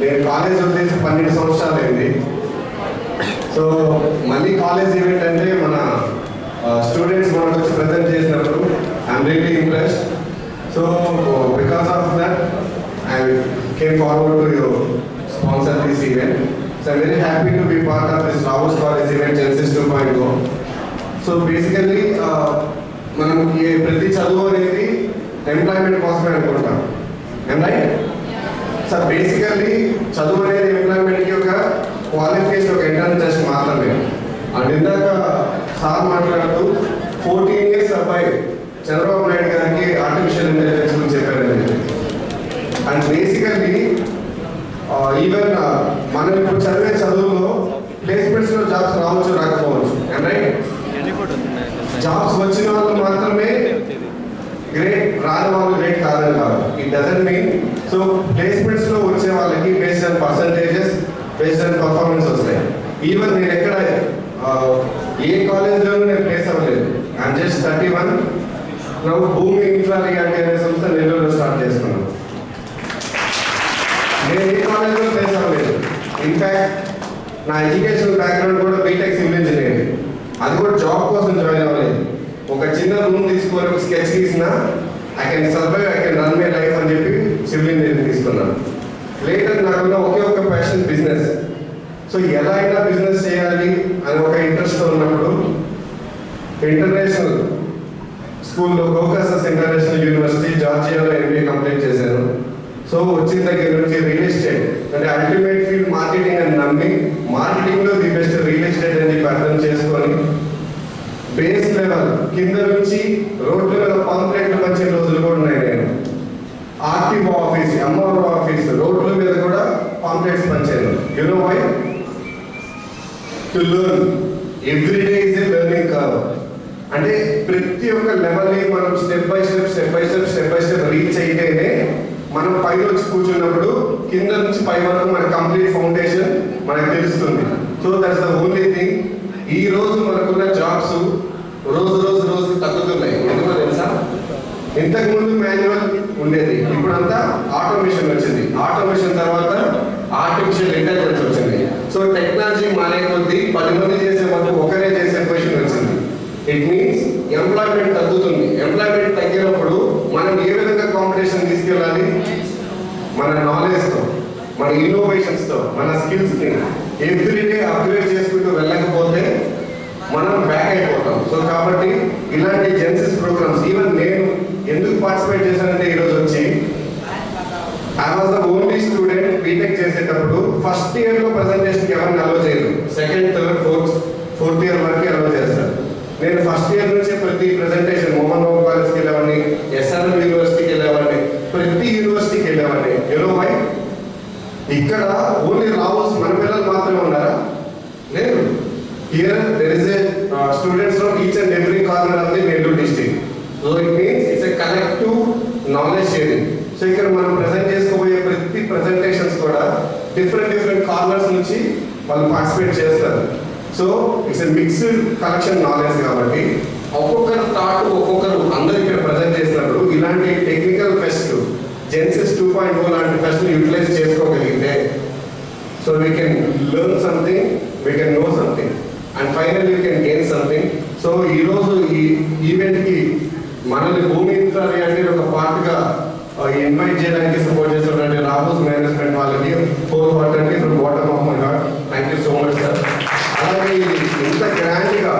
నేను కాలేజ్ వదిలేసి 12 సంవత్సరాలు అయింది. సో మళ్ళీ కాలేజ్ ఈవెంట్ అంటే మన స్టూడెంట్స్ మనకు వచ్చి ప్రజెంట్ చేసినప్పుడు I'm really impressed. So because of that I came forward to you sponsor this event. So I'm very happy to be part of this Rao's college event జెన్సిస్ 2.0. So basically మనం ప్రతి చదువు అనేది employment కోసమే అనుకుంటాం. Right? So basically చదువు అనేది ఎంప్లాయ్మెంట్కి ఒక qualification, ఒక ఎంట్రన్స్ టెస్ట్ మాత్రమే. అండ్ ఇందాక సార్ మాట్లాడుతూ 14 years అబ్బాయి చంద్రబాబు నాయుడు గారికి ఆర్టిఫిషియల్ ఇంటెలిజెన్స్ గురించి చెప్పారండి. అండ్ బేసికల్లీ ఈవెన్ మనం ఇప్పుడు చదివే చదువులో ప్లేస్మెంట్స్లో జాబ్స్ రావచ్చు, రాకపోవచ్చు. రైట్? జాబ్స్ వచ్చిన వాళ్ళు మాత్రమే గ్రేట్, రాని వాళ్ళు గ్రేట్ కాదని కాదు. It doesn't mean. సో ప్లేస్మెంట్స్లో వచ్చే వాళ్ళకి based on percentages, based on performance వస్తాయి. ఈవెన్ నేను ఎక్కడ ఏ కాలేజ్లోనూ నేను ప్లేస్ అవ్వలేదు. I'm just 31. నా భూమి ఇన్ఫ్రా రియాలిటీ అనే సంస్థ నెల్లూరులో స్టార్ట్ చేసుకున్నాను. నేను ఏ కాలేజ్లో ప్లేస్ అవ్వలేదు. ఇన్ఫ్యాక్ట్ నా ఎడ్యుకేషన్ బ్యాక్గ్రౌండ్ కూడా బీటెక్ సివిల్ ఇంజనీరింగ్. అది కూడా జాబ్ కోసం జాయిన్ అవ్వలేదు. ఒక చిన్న రూమ్ తీసుకొని ఒక స్కెచ్ గీసిన I can survive, I can run my life అని చెప్పి సివిల్ ఇంజనీరింగ్ తీసుకున్నాను. లేటర్ నాకున్న ఒకే ఒక ప్యాషన్ బిజినెస్. సో ఎలా అయినా బిజినెస్ చేయాలి అని ఒక ఇంట్రెస్ట్ ఉన్నప్పుడు ఇంటర్నేషనల్ స్కూల్లో గోకాసస్ ఇంటర్నేషనల్ యూనివర్సిటీ జార్జియాలో MBA కంప్లీట్ చేశాను. సో వచ్చిన దగ్గర నుంచి రియల్ ఎస్టేట్ అంటే అల్టిమేట్ ఫీల్డ్ మార్కెటింగ్ అని నమ్మి మార్కెటింగ్లో ది బెస్ట్ రియల్ ఎస్టేట్ అని చెప్పి అర్థం చేసుకొని బేస్ లెవెల్ కింద నుంచి రోడ్ లెవెల్ కాంట్రాక్ట్లు పంచే రోజులు కూడా ఉన్నాయి. నేను ఆర్టీఓ ఆఫీస్, ఎంఆర్ఓ ఆఫీస్, రోడ్ల మీద కూడా కాంట్రాక్ట్స్ పంచాను. You know why? To learn. Every day is a learning curve. అంటే ప్రతి ఒక్క లెవెల్ని మనం స్టెప్ బై స్టెప్ రీచ్ అయితేనే మనం పైన వచ్చి కూర్చున్నప్పుడు కింద నుంచి పై వరకు మన కంప్లీట్ ఫౌండేషన్ మనకు తెలుస్తుంది. So that's the only thing. ఈ రోజు మనకున్న జాబ్స్ రోజు తగ్గుతున్నాయి. ఎందుకో తెలుసా? ఇంతకుముందు మాన్యువల్ ఉండేది, ఇప్పుడంతా ఆటోమేషన్ వచ్చింది. ఆటోమేషన్ తర్వాత ఆర్టిఫిషియల్ ఇంటెలిజెన్స్ వచ్చింది. సో టెక్నాలజీ మారే కొద్దీ 10 మంది చేసే వరకు ఒకరే చేసే పొజిషన్ వచ్చింది. ఇట్ మీన్స్ ఎంప్లాయ్మెంట్ తగ్గుతుంది. ఎంప్లాయ్మెంట్ తగ్గినప్పుడు మనం ఏ విధంగా కాంపిటీషన్ తీసుకెళ్ళాలి? మన నాలెడ్జ్తో, మన ఇన్నోవేషన్స్తో, మన స్కిల్స్ని ఎవ్రీడే అప్గ్రేడ్ చేసుకుంటూ వెళ్ళకపోతే మనం బ్యాక్ అయిపోతాం. సో కాబట్టి ఇలాంటి జెన్సిస్ ప్రోగ్రామ్స్ ఈవెన్ నేను ఎందుకు పార్టిసిపేట్ చేశానంటే ఈరోజు వచ్చి I was the only student B Tech చేసేటప్పుడు ఫస్ట్ ఇయర్లో ప్రజెంటేషన్కి ఎవరిని అలో చేయరు. సెకండ్, థర్డ్, ఫోర్త్ ఇయర్ వరకు అలో చేస్తారు. నేను ఫస్ట్ ఇయర్ నుంచే ప్రతి ప్రెజెంటేషన్ మోహన్ బాబు కాలేజ్కి వెళ్ళేవాడిని, SRM యూనివర్సిటీకి వెళ్ళేవాడిని, ప్రతి యూనివర్సిటీకి వెళ్ళేవాడిని. You know why? ఇక్కడ ఓన్లీ రావుస్ మన పిల్లలు మాత్రమే ఉన్నారా? లేదు. Here there is a students from each and every corner of the Nellore district. So it means it's a collective knowledge sharing. So ఇక్కడ మనం ప్రజెంట్ చేసుకోబోయే ప్రతి ప్రజెంటేషన్స్ కూడా డిఫరెంట్ కార్నర్స్ నుంచి వాళ్ళు పార్టిసిపేట్ చేస్తారు. So it's a mixed collection knowledge కాబట్టి ఒక్కొక్కరు థాట్ ఒక్కొక్కరు అందరు ఇక్కడ ప్రజెంట్ చేసినప్పుడు ఇలాంటి టెక్నికల్ ఫెస్ట్ జెన్సిస్ 2.0 లాంటి ఫెస్ట్ యూటిలైజ్ చేసుకోగలిగితే so we can learn something, we can know something and final we can gain something. So ఈరోజు ఈ ఈవెంట్కి మనల్ని భూమి ఇన్ఫ్రా రియాలిటీ ఒక పార్ట్గా ఇన్వైట్ చేయడానికి సపోర్ట్ చేస్తున్నటువంటి రాబోస్ మేనేజ్మెంట్ వాళ్ళకి wholeheartedly from bottom of my heart thank you so much sir. అలాగే ఇంత గ్రాండ్గా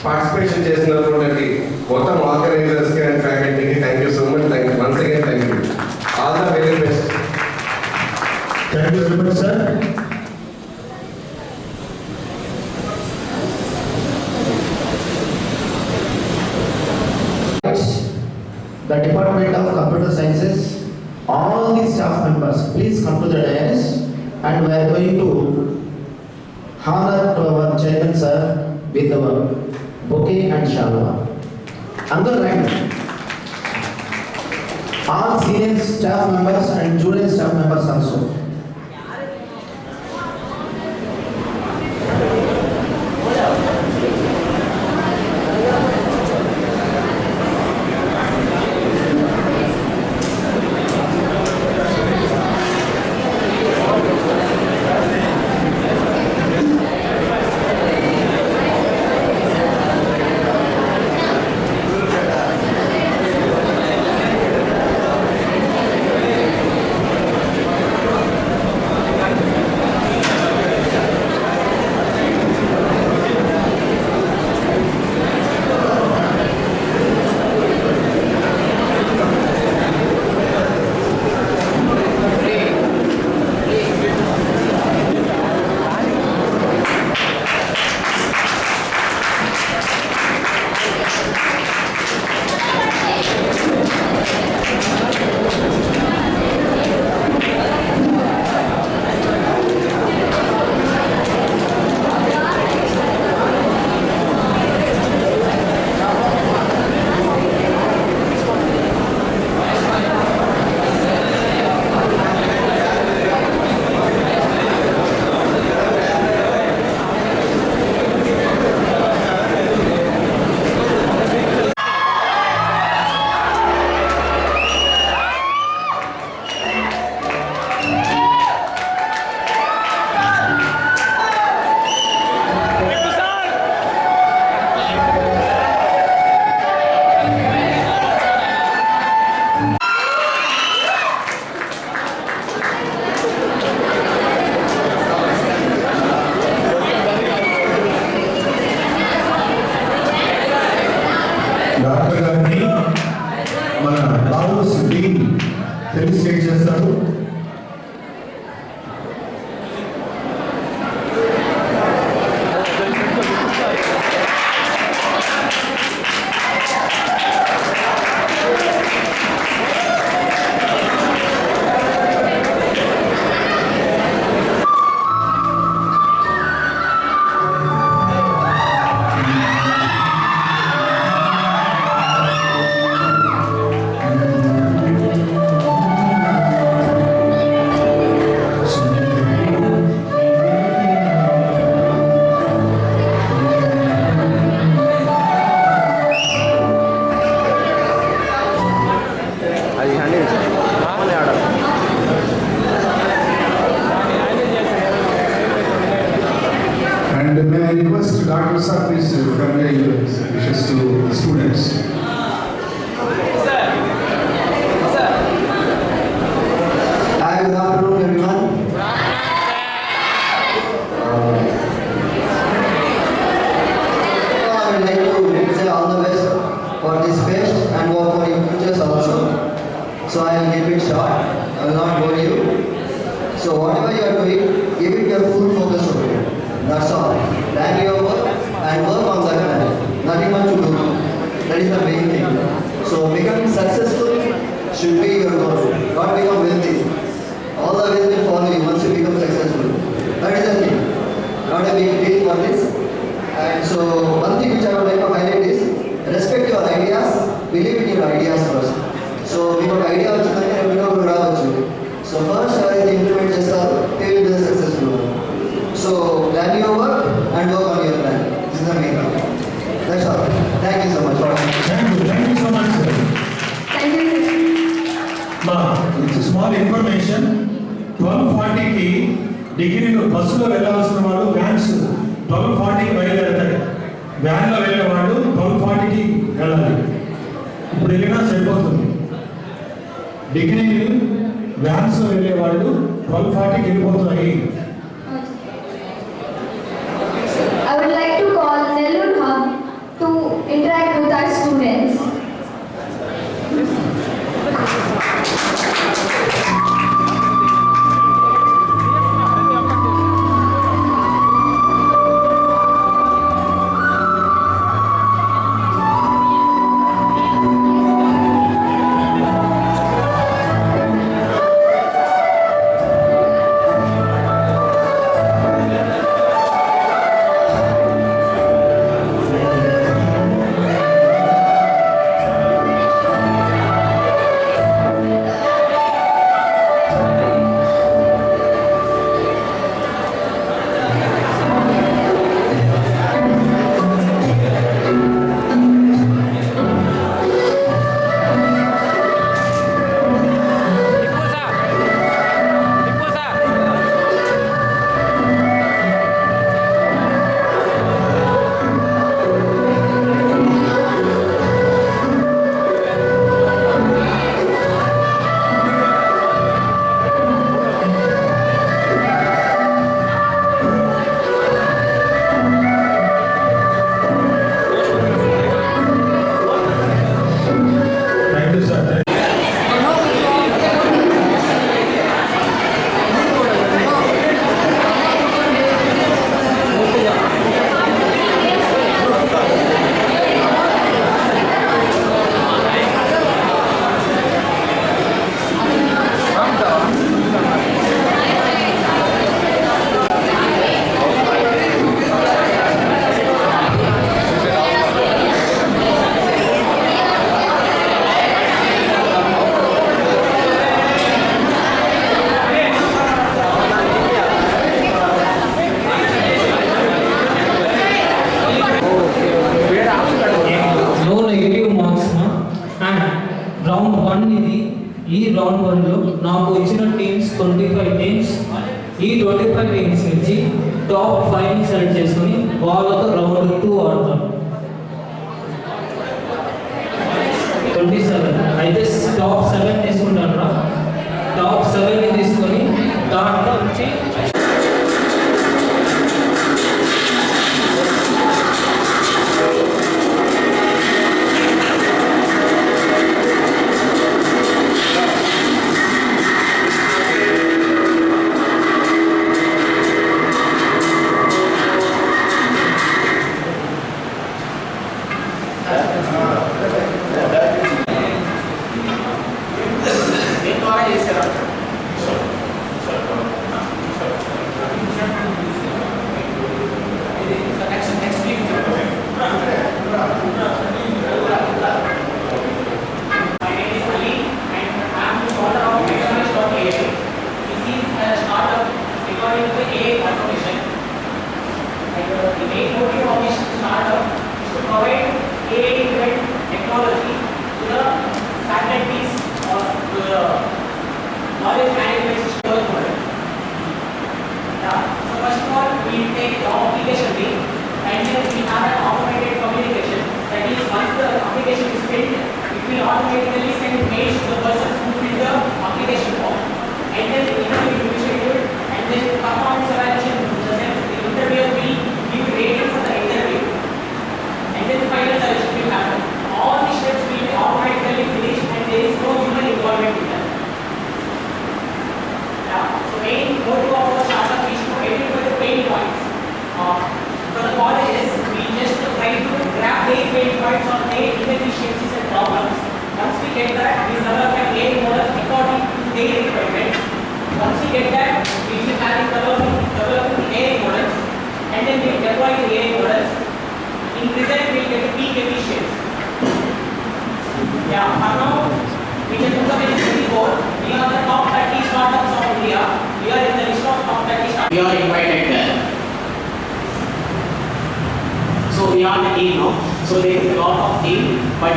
పార్టిసిపేషన్ చేసినటువంటి మొత్తం ఆర్గనైజర్స్కి అండ్ ఫ్యాకల్టీకి thank you so much. Thank you once again. Thank you. All the very best. Thank you very much sir. The Department of Computer Sciences, all the staff members, please come to the dais and we are going to honor to our chairman sir with our bouquet and shalwa. Under right, all senior staff members and junior staff members also. Felicitate చేస్తారు. And may I request Dr. Sir please convey your wishes to the students. Hi, good afternoon, everyone. I would like to say all the best for this fest and for your futures also. So I will keep it short. I will not bore you. So whatever you are doing, give it your full focus over it. That's all. Plan your work and work on that plan. Nothing much to do. That is the main thing. So becoming successful should be your goal. Not become wealthy. All the ways will follow you once you become successful. That is the thing. Not a big deal for this. And so one thing which I would like to highlight is respect your ideas, believe in your ideas first. So we got idea వచ్చిందంటే we don't రావచ్చు. So first I implement చేస్తారు, they will be the successful one. So plan your work and work on your plan. This is the main thing. That's all. Thank you so much. Thank you so much, sir. Thank you. మా small information 12:40కి degree బస్సులో వెళ్ళాల్సిన వాళ్ళు vans 12:40కి బయలుదేరుతాయి. వ్యాన్లో వెళ్ళే వాళ్ళు 12:40కి వెళ్ళాలి. ఇప్పుడు వెళ్ళినా సరిపోతుంది. డిగ్రీ వ్యాన్స్లో వెళ్ళే వాళ్ళు 12:40కి వెళ్ళిపోతున్నాయి. I would like to call Nellore Hub to interact with our students. ఈ రౌండ్ 1లో నాకు వచ్చిన టీమ్స్ 25 టీమ్స్. ఈ 25 టీమ్స్ నుంచి టాప్ 5 సెలెక్ట్ చేసుకొని వాళ్ళతో రౌండ్ 2 ఆడతాం. 27 అయితే టాప్ 7 తీసుకుంటాను రా. టాప్ 7ని తీసుకొని దాంట్లో నుంచి we take the application link and then we have an automated communication. That is, once the application is filled, it will automatically send mails to the person who filled the application form. And then the interview will be scheduled, and then performance evaluation, the interviewer will give rating for the interview. And then the final selection will happen. All the steps will be automatically finished and there is no human involvement in that. Yeah. So main motto of our startup is to identify the pain points. For the colleges, we just try to grab their pain points or their inefficiencies and problems. Once we get that, we develop an AI model according to their requirements. Once we get that, we will have developing the AI models, and then we deploy the AI models. In result, we get peak efficiency. Yeah, for now, we can look at 24. We are the top 30 startups of India. We are in the list of top 30 startups. We are invited there. So we are the team now. So there is a lot of team, but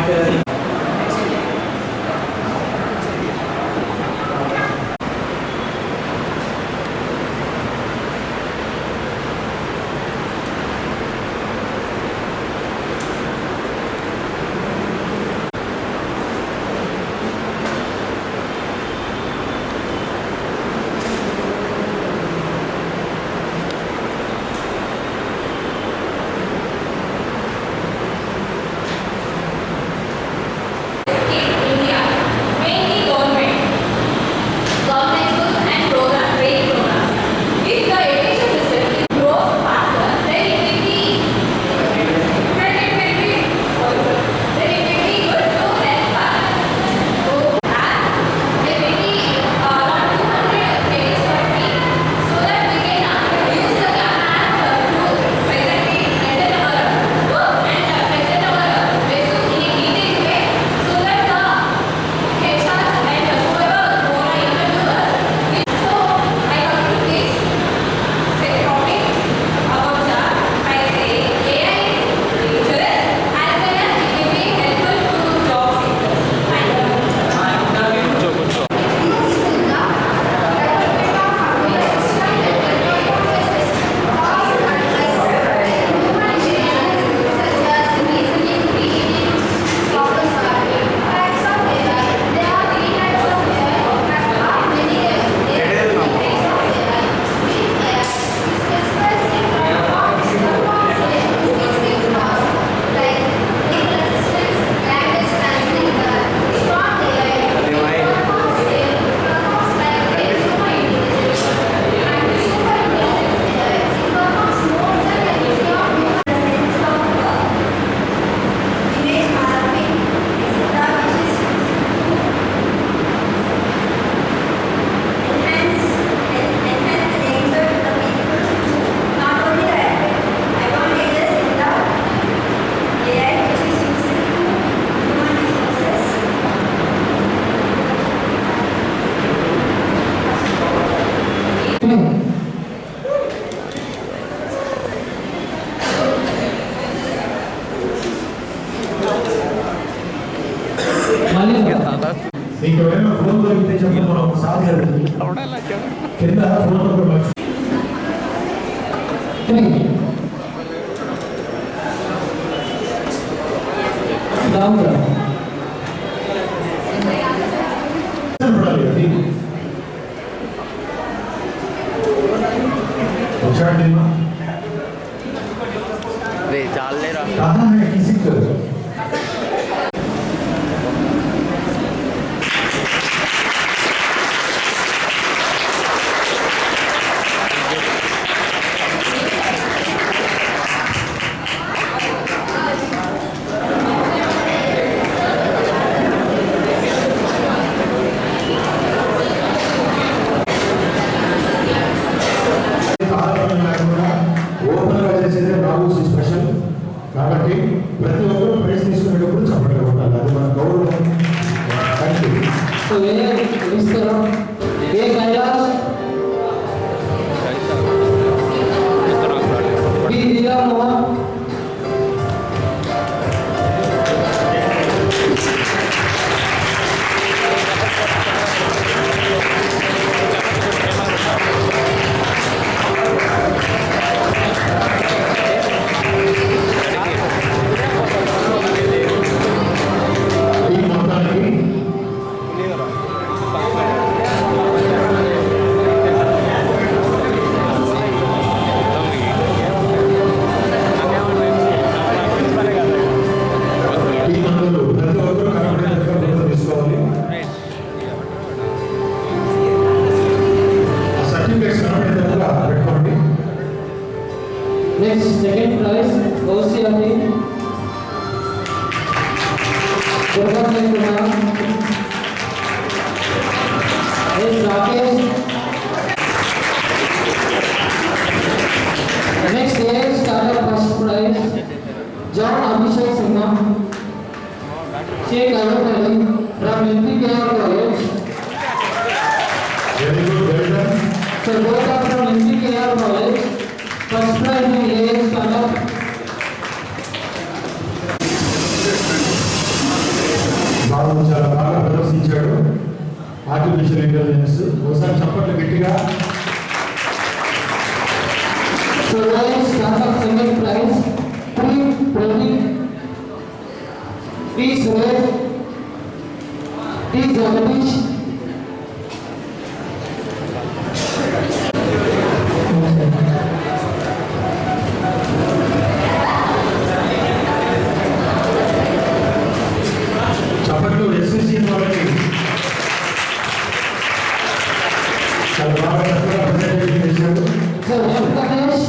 మీకు ఎవరైనా phone దొరికితే చెప్పండి, మనం ఒకసారి కింద phone number మర్చి कहाँ है किसी को కాబట్టి ప్రతి ఒక్కరూ ప్రైజ్ తీసుకునేటప్పుడు చప్పట్లు కొట్టాలి, అది మన గౌరవం. Thank you. సో ఏ కైలాస్ బి దియా మోహన్ విధంగా పెట్టుకోండి. Next, second prize goes to your team. Durga Singh Kumar. Next, Rakesh. The next year started first prize. John Abhishek Sinha. Sheikh Ayub Ali from NPKR College. Very good, well done. So both are from NPKR College. First prize in AS standard. బాబు చాలా బాగా ప్రదర్శించాడు artificial intelligence. ఒకసారి చప్పట్లు గట్టిగా. So AS standard second prize. Pradeep. P. Suresh. T. Jagadish. చప్పట్లు SSC వాళ్ళకి చాలా బాగా చక్కగా ప్రజెంటేషన్ చేశాడు. So Venkatesh.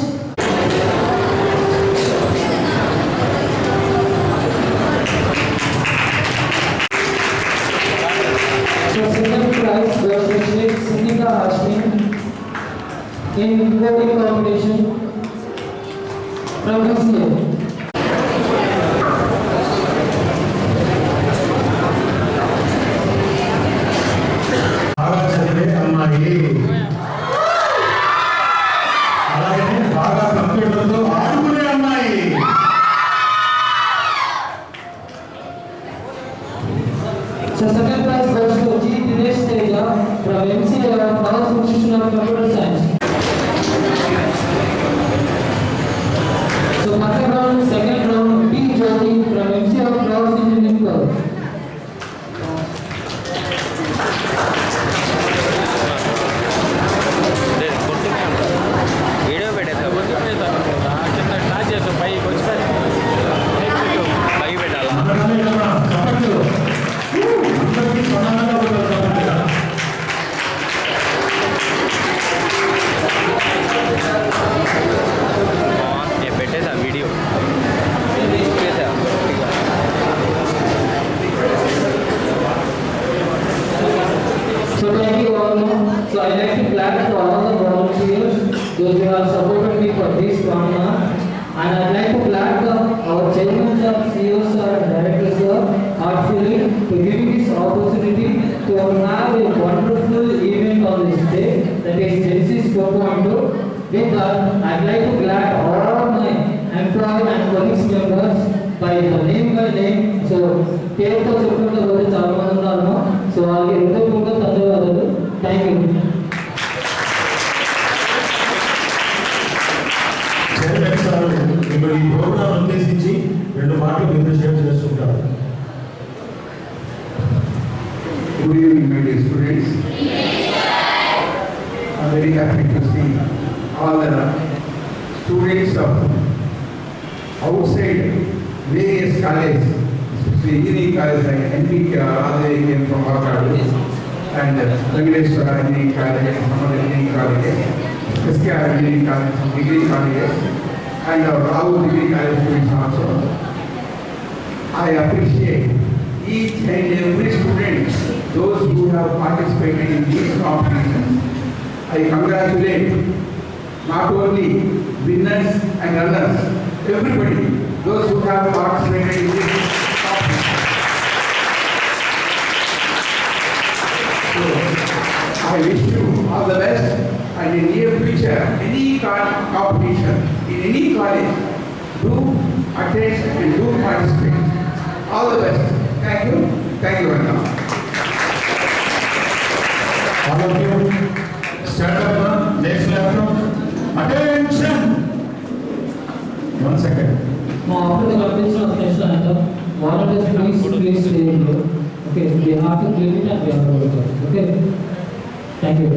So second prize goes to Sheikh Sindika Hashmi in coding competition from BCA. బాగా చదివే అమ్మాయి, అలాగే బాగా కంప్యూటర్తో ఆడుకునే అమ్మాయి. So second prize goes to G. Dinesh Teja from MCA of Flowers Institution of Computer Science. So second round B. Jyoti from MCA of Flowers Engineering College. Video పెట్టేస్తా class చేస్తాం పైకి వచ్చి పైకి పెట్టాలా అందరికీ కదా, చప్పట్లు. అందరికీ సమానంగా ఉండాలి చప్పట్లుగా. నేను పెట్టేసా వీడియో పెట్టేసా So thank you all. So I like to clap for all the volunteers, those who have supported me for this corner. And I'd like to clap our chairman sir, CEO sir and director sir heartfully to give me this opportunity to have a wonderful event on this day, that is Genesis 4.2. With that, I'd like to clap all my employee and colleagues members by the name by name. So పేరుతో చెప్పుకుంటూ పోతే చాలా మంది ఉన్నారు. So వాళ్ళకి హృదయపూర్వక ధన్యవాదాలు. Thank you. Chairman sir ఇప్పుడు ఈ ప్రోగ్రాం ఉద్దేశించి రెండు మాటలు మీరు షేర్ చేస్తుంటారు. Good evening, my dear students. I'm very happy to see all the students of outside various colleges, especially engineering colleges like NPKR, all they came from our college, and Venkateshwara Engineering College, some other engineering colleges, SKR Engineering College, some degree colleges, and our degree college students also. I appreciate each and every student, those who have participated in these competitions. I congratulate not only winners and runners, everybody, those who have participated in this competition. So, I wish you all the best, and in near future, any competition in any college, do attend and do participate. All the best. Thank you very much. All of you, stand up now. Next laptop. Attention. 1 second. మా office కనిపించిన station అంతా volunteers please stay here. Okay, we have to clean it and we have to work. Okay, thank you.